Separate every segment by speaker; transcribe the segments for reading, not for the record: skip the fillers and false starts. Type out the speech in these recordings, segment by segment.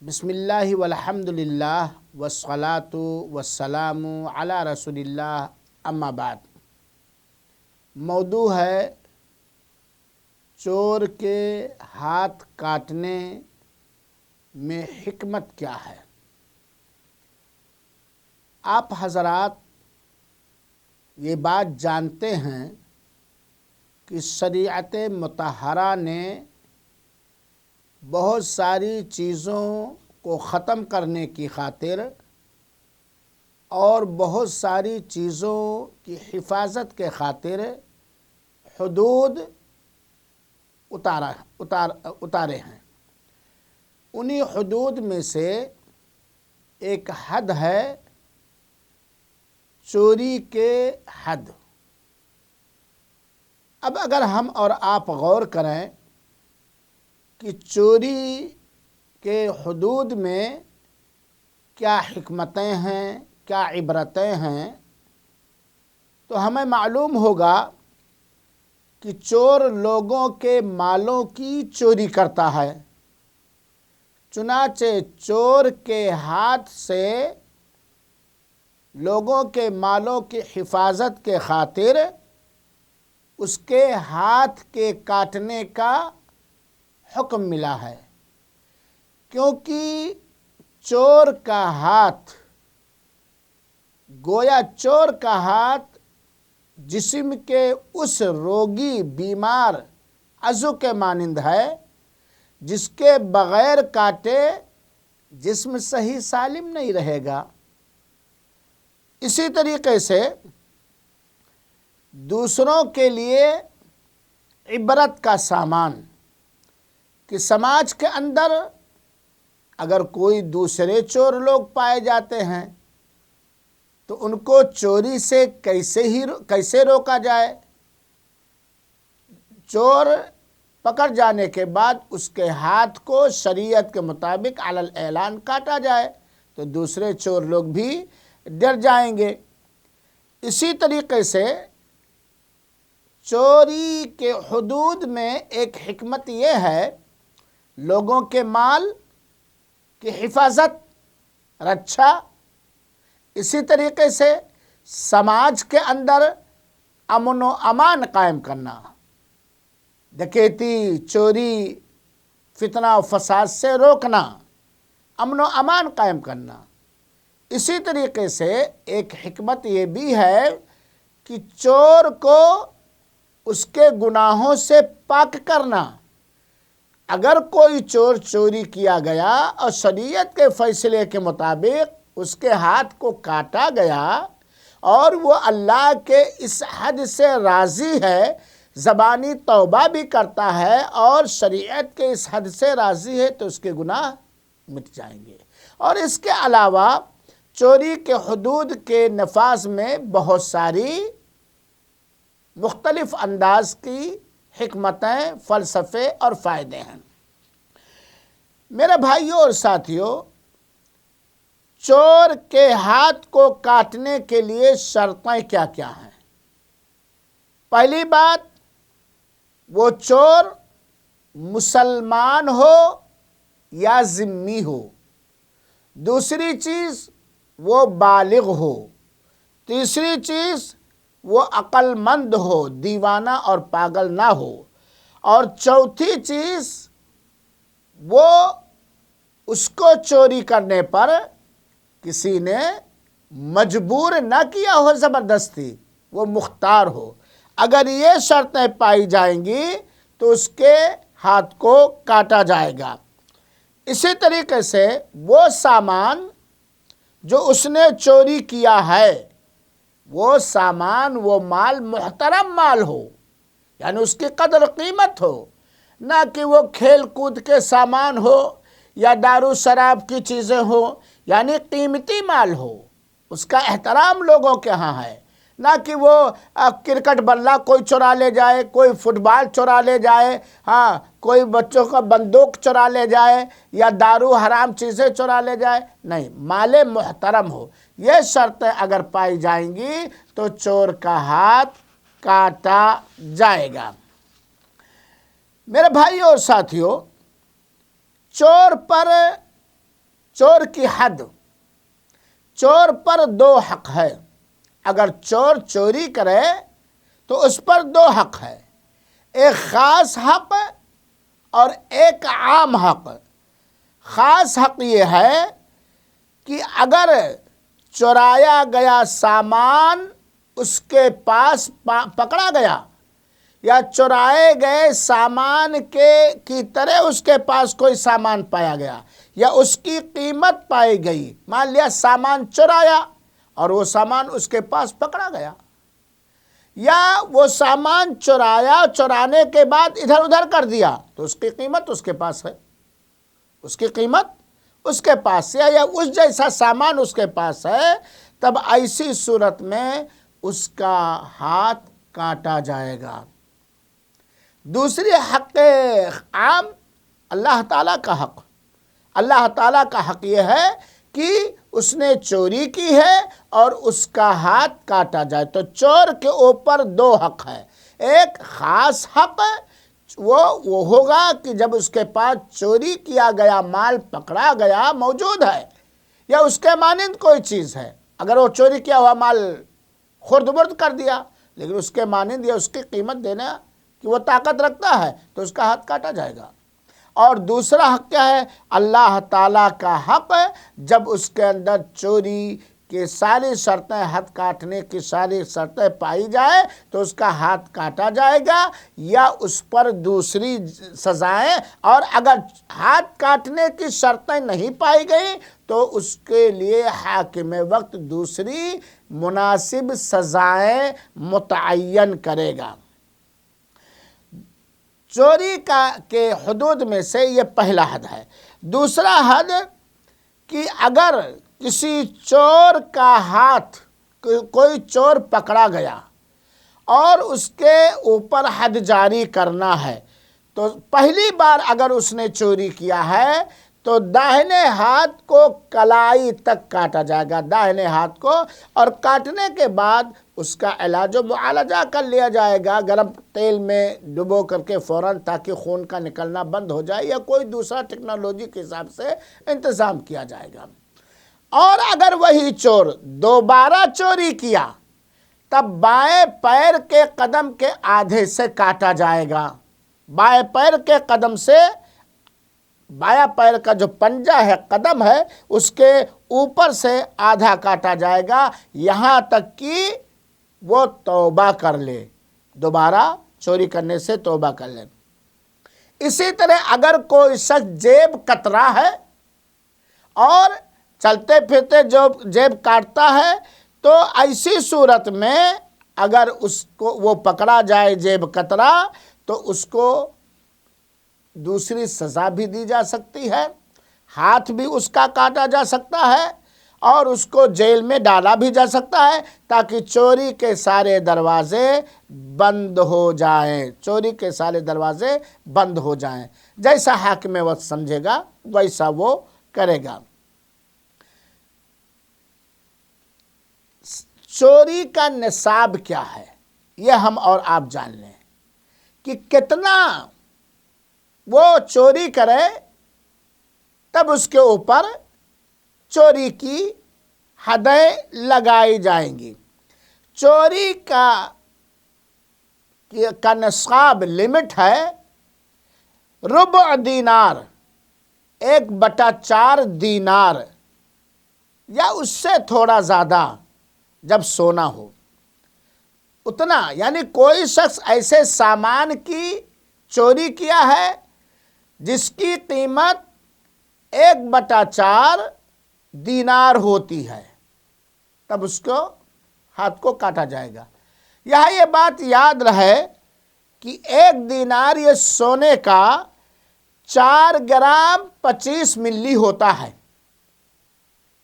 Speaker 1: بسم اللہ والحمد للہ والصلاة والسلام علی رسول اللہ، اما بعد۔ موضوع ہے چور کے ہاتھ کاٹنے میں حکمت کیا ہے۔ آپ حضرات یہ بات جانتے ہیں کہ شریعت مطہرہ نے بہت ساری چیزوں کو ختم کرنے کی خاطر اور بہت ساری چیزوں کی حفاظت کے خاطر حدود اتارے ہیں۔ انہی حدود میں سے ایک حد ہے چوری کے حد۔ اب اگر ہم اور آپ غور کریں کہ چوری کے حدود میں کیا حکمتیں ہیں، کیا عبرتیں ہیں، تو ہمیں معلوم ہوگا کہ چور لوگوں کے مالوں کی چوری کرتا ہے، چنانچہ چور کے ہاتھ سے لوگوں کے مالوں کی حفاظت کے خاطر اس کے ہاتھ کے کاٹنے کا حکم ملا ہے، کیونکہ چور کا ہاتھ گویا چور کا ہاتھ جسم کے اس روگی بیمار عضو کے مانند ہے جس کے بغیر کاٹے جسم صحیح سالم نہیں رہے گا۔ اسی طریقے سے دوسروں کے لیے عبرت کا سامان کہ سماج کے اندر اگر کوئی دوسرے چور لوگ پائے جاتے ہیں تو ان کو چوری سے کیسے روکا جائے۔ چور پکڑ جانے کے بعد اس کے ہاتھ کو شریعت کے مطابق علی الاعلان کاٹا جائے تو دوسرے چور لوگ بھی ڈر جائیں گے۔ اسی طریقے سے چوری کے حدود میں ایک حکمت یہ ہے لوگوں کے مال کی حفاظت، رچھا۔ اسی طریقے سے سماج کے اندر امن و امان قائم کرنا، ڈکیتی، چوری، فتنہ و فساد سے روکنا، امن و امان قائم کرنا۔ اسی طریقے سے ایک حکمت یہ بھی ہے کہ چور کو اس کے گناہوں سے پاک کرنا۔ اگر کوئی چور چوری کیا گیا اور شریعت کے فیصلے کے مطابق اس کے ہاتھ کو کاٹا گیا اور وہ اللہ کے اس حد سے راضی ہے، زبانی توبہ بھی کرتا ہے اور شریعت کے اس حد سے راضی ہے تو اس کے گناہ مٹ جائیں گے۔ اور اس کے علاوہ چوری کے حدود کے نفاذ میں بہت ساری مختلف انداز کی حکمتیں، فلسفے اور فائدے ہیں۔ میرے بھائیوں اور ساتھیوں، چور کے ہاتھ کو کاٹنے کے لیے شرطیں کیا کیا ہیں؟ پہلی بات، وہ چور مسلمان ہو یا ذمہ ہو۔ دوسری چیز، وہ بالغ ہو۔ تیسری چیز، وہ عقل مند ہو، دیوانہ اور پاگل نہ ہو۔ اور چوتھی چیز، وہ اس کو چوری کرنے پر کسی نے مجبور نہ کیا ہو زبردستی، وہ مختار ہو۔ اگر یہ شرطیں پائی جائیں گی تو اس کے ہاتھ کو کاٹا جائے گا۔ اسی طریقے سے وہ سامان جو اس نے چوری کیا ہے، وہ سامان، وہ مال محترم مال ہو، یعنی اس کی قدر قیمت ہو، نہ کہ وہ کھیل کود کے سامان ہو یا دارو شراب کی چیزیں ہو، یعنی قیمتی مال ہو، اس کا احترام لوگوں کے ہاں ہے، نہ کہ وہ کرکٹ بلہ کوئی چرا لے جائے، کوئی فٹ بال چرا لے جائے، کوئی بچوں کا بندوق چرا لے جائے یا دارو حرام چیزیں چرا لے جائے، نہیں، مال محترم ہو۔ یہ شرطیں اگر پائی جائیں گی تو چور کا ہاتھ کاٹا جائے گا۔ میرے بھائیوں اور ساتھیوں، چور کی حد، چور پر 2 حق ہے۔ اگر چور چوری کرے تو اس پر 2 حق ہے، ایک خاص حق اور ایک عام حق۔ خاص حق یہ ہے کہ اگر چرایا گیا سامان اس کے پاس پکڑا گیا، یا چرائے گئے سامان کی طرح اس کے پاس کوئی سامان پایا گیا، یا اس کی قیمت پائی گئی، مان لیا سامان چرایا اور وہ سامان اس کے پاس پکڑا گیا، یا وہ سامان چرایا، چرانے کے بعد ادھر ادھر کر دیا، تو اس کی قیمت اس کے پاس ہے، اس کی قیمت اس کے پاس ہے، یا اس جیسا سامان اس کے پاس ہے، تب ایسی صورت میں اس کا ہاتھ کاٹا جائے گا۔ دوسری حق عام، اللہ تعالیٰ کا حق۔ اللہ تعالیٰ کا حق یہ ہے کہ اس نے چوری کی ہے اور اس کا ہاتھ کاٹا جائے۔ تو چور کے اوپر 2 حق ہے، ایک خاص حق وہ ہوگا کہ جب اس کے پاس چوری کیا گیا مال پکڑا گیا موجود ہے، یا اس کے مانند کوئی چیز ہے۔ اگر وہ چوری کیا ہوا مال خرد برد کر دیا، لیکن اس کے مانند یا اس کی قیمت دینا کہ وہ طاقت رکھتا ہے، تو اس کا ہاتھ کاٹا جائے گا۔ اور دوسرا حق کیا ہے؟ اللہ تعالیٰ کا حق، جب اس کے اندر چوری کی ساری شرطیں، ہاتھ کاٹنے کی ساری شرطیں پائی جائے تو اس کا ہاتھ کاٹا جائے گا، یا اس پر دوسری سزائیں، اور اگر ہاتھ کاٹنے کی شرطیں نہیں پائی گئی تو اس کے لیے حاکم وقت دوسری مناسب سزائیں متعین کرے گا۔ چوری کے حدود میں سے یہ پہلا حد ہے۔ دوسرا حد کہ اگر کسی چور کا ہاتھ، کوئی چور پکڑا گیا اور اس کے اوپر حد جاری کرنا ہے، تو پہلی بار اگر اس نے چوری کیا ہے تو داہنے ہاتھ کو کلائی تک کاٹا جائے گا، داہنے ہاتھ کو، اور کاٹنے کے بعد اس کا علاج و معالجہ کر لیا جائے گا گرم تیل میں ڈبو کر کے فوراً، تاکہ خون کا نکلنا بند ہو جائے، یا کوئی دوسرا ٹیکنالوجی کے حساب سے انتظام کیا جائے گا۔ اور اگر وہی چور دوبارہ چوری کیا تب بائیں پیر کے قدم کے آدھے سے کاٹا جائے گا، بائیں پیر کے قدم سے، بایاں پیر کا جو پنجہ ہے، قدم ہے، اس کے اوپر سے آدھا کاٹا جائے گا، یہاں تک کہ وہ توبہ کر لے، دوبارہ چوری کرنے سے توبہ کر لے۔ اسی طرح اگر کوئی شخص جیب کترا ہے اور چلتے پھرتے جو جیب کاٹتا ہے، تو ایسی صورت میں اگر اس کو وہ پکڑا جائے جیب کترا، تو اس کو دوسری سزا بھی دی جا سکتی ہے، ہاتھ بھی اس کا کاٹا جا سکتا ہے، اور اس کو جیل میں ڈالا بھی جا سکتا ہے، تاکہ چوری کے سارے دروازے بند ہو جائیں، چوری کے سارے دروازے بند ہو جائیں۔ جیسا حاکم وقت سمجھے گا ویسا وہ کرے گا۔ چوری کا نصاب کیا ہے، یہ ہم اور آپ جان لیں کہ کتنا وہ چوری کرے تب اس کے اوپر چوری کی حدیں لگائی جائیں گی۔ چوری کا نصاب لمٹ ہے ربع دینار، 1/4 دینار، یا اس سے تھوڑا زیادہ جب سونا ہو اتنا۔ یعنی کوئی شخص ایسے سامان کی چوری کیا ہے جس کی قیمت 1/4 دینار ہوتی ہے، تب اس کو ہاتھ کو کاٹا جائے گا۔ یہاں یہ بات یاد رہے کہ 1 دینار یہ سونے کا 4 گرام 25 ملی ہوتا ہے۔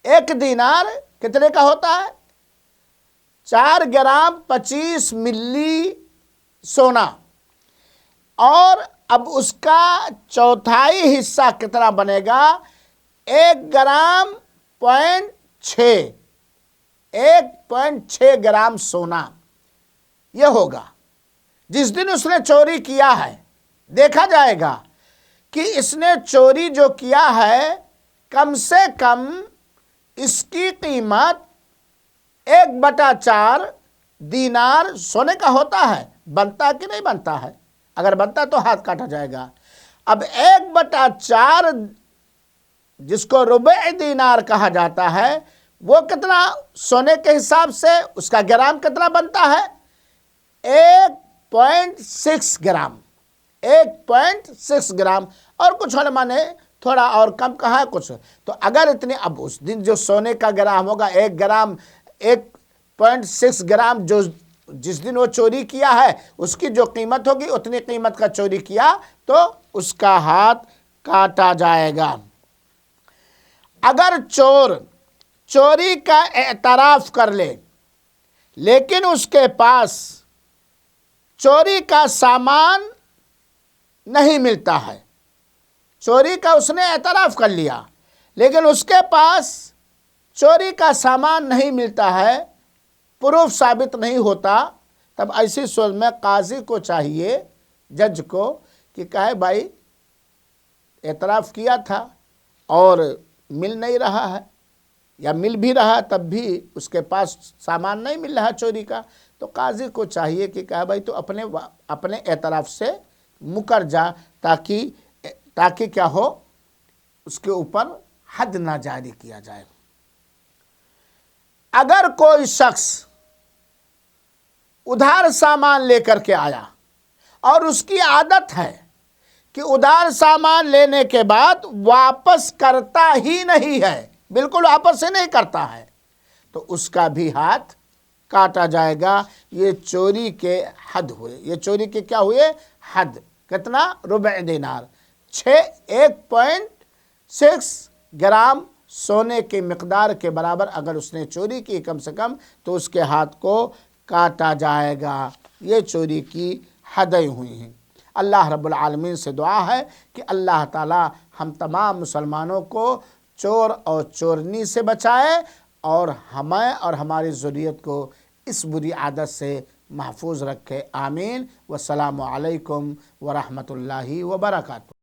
Speaker 1: 1 دینار کتنے کا ہوتا ہے؟ 4 گرام 25 ملی سونا، اور اب اس کا چوتھائی حصہ کتنا بنے گا؟ 1 گرام 0.6، 1.6 گرام سونا یہ ہوگا۔ جس دن اس نے چوری کیا ہے، دیکھا جائے گا کہ اس نے چوری جو کیا ہے کم سے کم اس کی قیمت 1/4 دینار سونے کا ہوتا ہے. بنتا کہ نہیں بنتا ہے؟ اگر بنتا تو ہاتھ کاٹا جائے گا. اب 1/4 جس کو ربع دینار کہا جاتا ہے وہ کتنا سونے کے حساب سے اس کا گرام کتنا بنتا ہے؟ 1.6 گرام. 1.6 گرام. اور کچھ علماء نے تھوڑا اور کم کہا ہے کچھ. تو اگر اتنی اب اس دن جو سونے کا گرام ہوگا 1 گرام 1.6 گرام جو جس دن وہ چوری کیا ہے اس کی جو قیمت ہوگی اتنی قیمت کا چوری کیا تو اس کا ہاتھ کاٹا جائے گا. اگر چور چوری کا اعتراف کر لے لیکن اس کے پاس چوری کا سامان نہیں ملتا ہے، چوری کا اس نے اعتراف کر لیا لیکن اس کے پاس چوری کا سامان نہیں ملتا ہے، پروف ثابت نہیں ہوتا، تب ایسی صورت میں قاضی کو چاہیے، جج کو، کہ کہے بھائی اعتراف کیا تھا اور مل نہیں رہا ہے یا مل بھی رہا تب بھی اس کے پاس سامان نہیں مل رہا چوری کا، تو قاضی کو چاہیے کہ کہے بھائی تو اپنے اعتراف سے مکر جا تاکہ کیا ہو اس کے اوپر حد نہ جاری کیا جائے. اگر کوئی شخص ادھار سامان لے کر کے آیا اور اس کی عادت ہے کہ ادھار سامان لینے کے بعد واپس کرتا ہی نہیں ہے، بالکل واپس ہی نہیں کرتا ہے، تو اس کا بھی ہاتھ کاٹا جائے گا. یہ چوری کے حد ہوئے. یہ چوری کے کیا ہوئے؟ حد. کتنا؟ ربع دینار. 1.6 گرام سونے کی مقدار کے برابر اگر اس نے چوری کی کم سے کم تو اس کے ہاتھ کو کاٹا جائے گا. یہ چوری کی حدیں ہوئی ہیں. اللہ رب العالمین سے دعا ہے کہ اللہ تعالی ہم تمام مسلمانوں کو چور اور چورنی سے بچائے اور ہمیں اور ہماری ذریت کو اس بری عادت سے محفوظ رکھے. آمین. والسلام علیکم ورحمۃ اللہ وبرکاتہ.